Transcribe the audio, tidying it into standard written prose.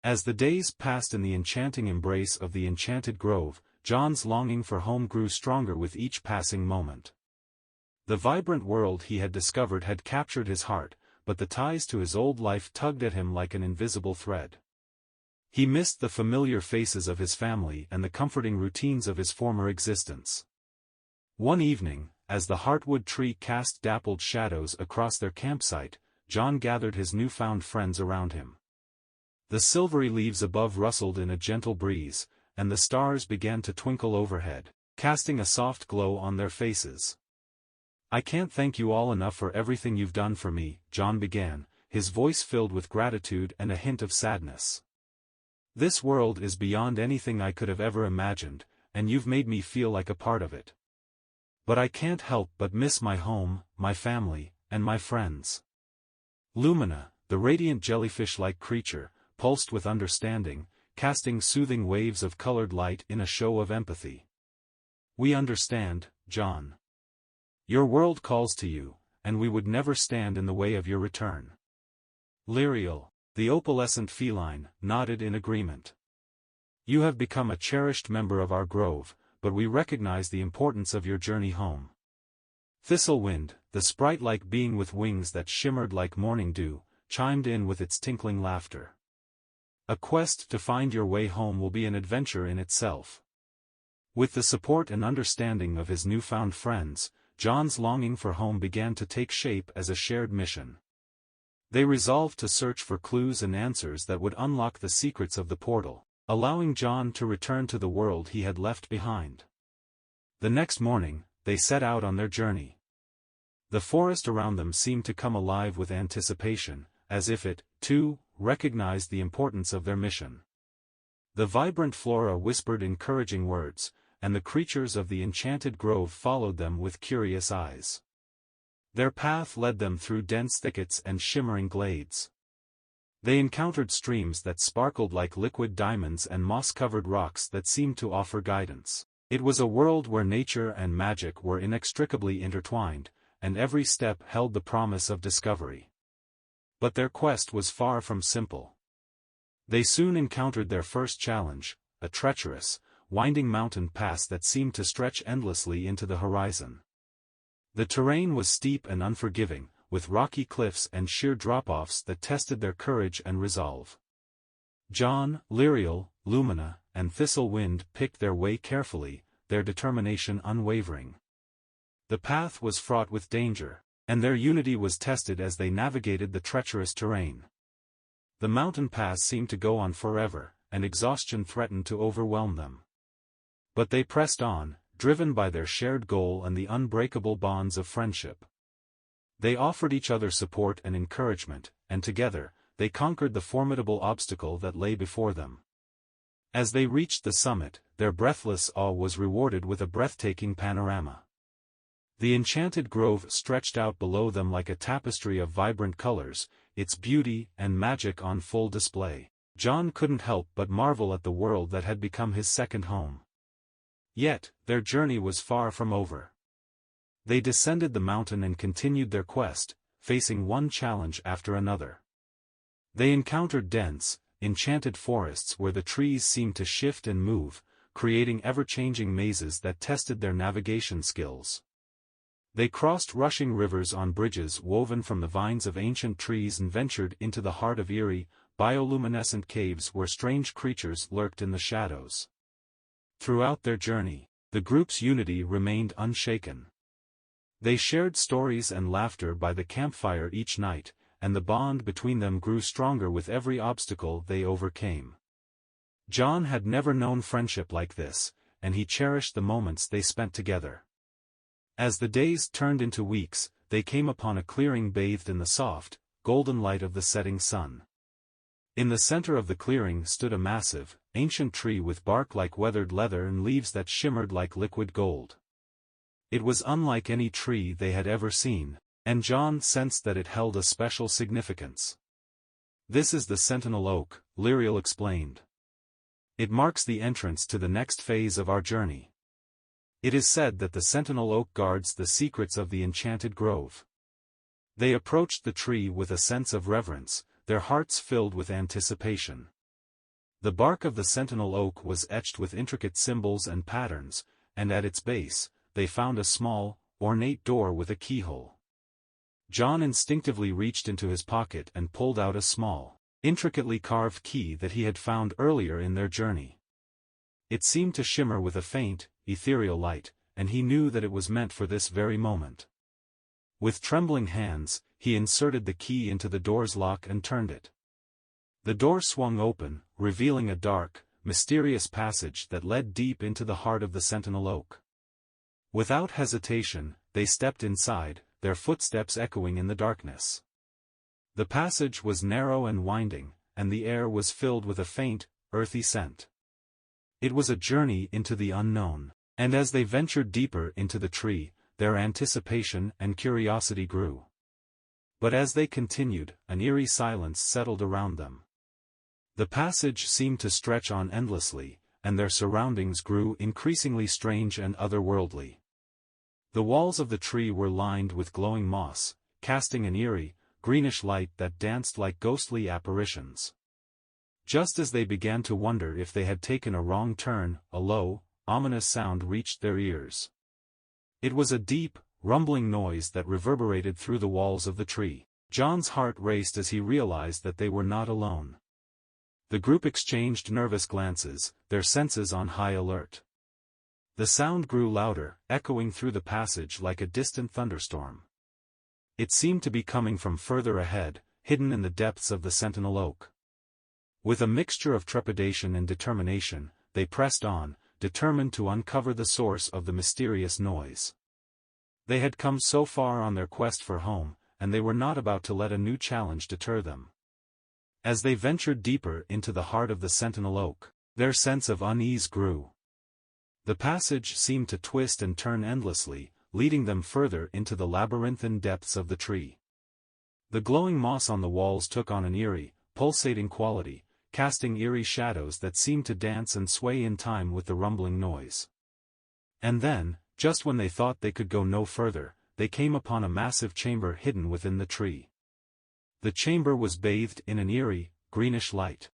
As the days passed in the enchanting embrace of the enchanted grove, John's longing for home grew stronger with each passing moment. The vibrant world he had discovered had captured his heart, but the ties to his old life tugged at him like an invisible thread. He missed the familiar faces of his family and the comforting routines of his former existence. One evening, as the heartwood tree cast dappled shadows across their campsite, John gathered his newfound friends around him. The silvery leaves above rustled in a gentle breeze, and the stars began to twinkle overhead, casting a soft glow on their faces. "I can't thank you all enough for everything you've done for me," John began, his voice filled with gratitude and a hint of sadness. "This world is beyond anything I could have ever imagined, and you've made me feel like a part of it. But I can't help but miss my home, my family, and my friends." Lumina, the radiant jellyfish-like creature, pulsed with understanding, casting soothing waves of colored light in a show of empathy. "We understand, John. Your world calls to you, and we would never stand in the way of your return." Lirial, the opalescent feline, nodded in agreement. "You have become a cherished member of our grove, but we recognize the importance of your journey home." Thistlewind, the sprite-like being with wings that shimmered like morning dew, chimed in with its tinkling laughter. "A quest to find your way home will be an adventure in itself." With the support and understanding of his newfound friends, John's longing for home began to take shape as a shared mission. They resolved to search for clues and answers that would unlock the secrets of the portal, allowing John to return to the world he had left behind. The next morning, they set out on their journey. The forest around them seemed to come alive with anticipation, as if it, too, recognized the importance of their mission. The vibrant flora whispered encouraging words, and the creatures of the enchanted grove followed them with curious eyes. Their path led them through dense thickets and shimmering glades. They encountered streams that sparkled like liquid diamonds and moss-covered rocks that seemed to offer guidance. It was a world where nature and magic were inextricably intertwined, and every step held the promise of discovery. But their quest was far from simple. They soon encountered their first challenge, a treacherous, winding mountain pass that seemed to stretch endlessly into the horizon. The terrain was steep and unforgiving, with rocky cliffs and sheer drop-offs that tested their courage and resolve. John, Lirial, Lumina, and Thistlewind picked their way carefully, their determination unwavering. The path was fraught with danger, and their unity was tested as they navigated the treacherous terrain. The mountain pass seemed to go on forever, and exhaustion threatened to overwhelm them. But they pressed on, driven by their shared goal and the unbreakable bonds of friendship. They offered each other support and encouragement, and together, they conquered the formidable obstacle that lay before them. As they reached the summit, their breathless awe was rewarded with a breathtaking panorama. The enchanted grove stretched out below them like a tapestry of vibrant colors, its beauty and magic on full display. John couldn't help but marvel at the world that had become his second home. Yet, their journey was far from over. They descended the mountain and continued their quest, facing one challenge after another. They encountered dense, enchanted forests where the trees seemed to shift and move, creating ever-changing mazes that tested their navigation skills. They crossed rushing rivers on bridges woven from the vines of ancient trees and ventured into the heart of eerie, bioluminescent caves where strange creatures lurked in the shadows. Throughout their journey, the group's unity remained unshaken. They shared stories and laughter by the campfire each night, and the bond between them grew stronger with every obstacle they overcame. John had never known friendship like this, and he cherished the moments they spent together. As the days turned into weeks, they came upon a clearing bathed in the soft, golden light of the setting sun. In the center of the clearing stood a massive, ancient tree with bark like weathered leather and leaves that shimmered like liquid gold. It was unlike any tree they had ever seen, and John sensed that it held a special significance. "This is the Sentinel Oak," Lirial explained. "It marks the entrance to the next phase of our journey. It is said that the Sentinel Oak guards the secrets of the enchanted grove." They approached the tree with a sense of reverence, their hearts filled with anticipation. The bark of the sentinel oak was etched with intricate symbols and patterns, and at its base, they found a small, ornate door with a keyhole. John instinctively reached into his pocket and pulled out a small, intricately carved key that he had found earlier in their journey. It seemed to shimmer with a faint, ethereal light, and he knew that it was meant for this very moment. With trembling hands, he inserted the key into the door's lock and turned it. The door swung open, revealing a dark, mysterious passage that led deep into the heart of the sentinel oak. Without hesitation, they stepped inside, their footsteps echoing in the darkness. The passage was narrow and winding, and the air was filled with a faint, earthy scent. It was a journey into the unknown, and as they ventured deeper into the tree, their anticipation and curiosity grew. But as they continued, an eerie silence settled around them. The passage seemed to stretch on endlessly, and their surroundings grew increasingly strange and otherworldly. The walls of the tree were lined with glowing moss, casting an eerie, greenish light that danced like ghostly apparitions. Just as they began to wonder if they had taken a wrong turn, a low, ominous sound reached their ears. It was a deep, rumbling noise that reverberated through the walls of the tree. John's heart raced as he realized that they were not alone. The group exchanged nervous glances, their senses on high alert. The sound grew louder, echoing through the passage like a distant thunderstorm. It seemed to be coming from further ahead, hidden in the depths of the sentinel oak. With a mixture of trepidation and determination, they pressed on, determined to uncover the source of the mysterious noise. They had come so far on their quest for home, and they were not about to let a new challenge deter them. As they ventured deeper into the heart of the sentinel oak, their sense of unease grew. The passage seemed to twist and turn endlessly, leading them further into the labyrinthine depths of the tree. The glowing moss on the walls took on an eerie, pulsating quality, casting eerie shadows that seemed to dance and sway in time with the rumbling noise. And then, just when they thought they could go no further, they came upon a massive chamber hidden within the tree. The chamber was bathed in an eerie, greenish light.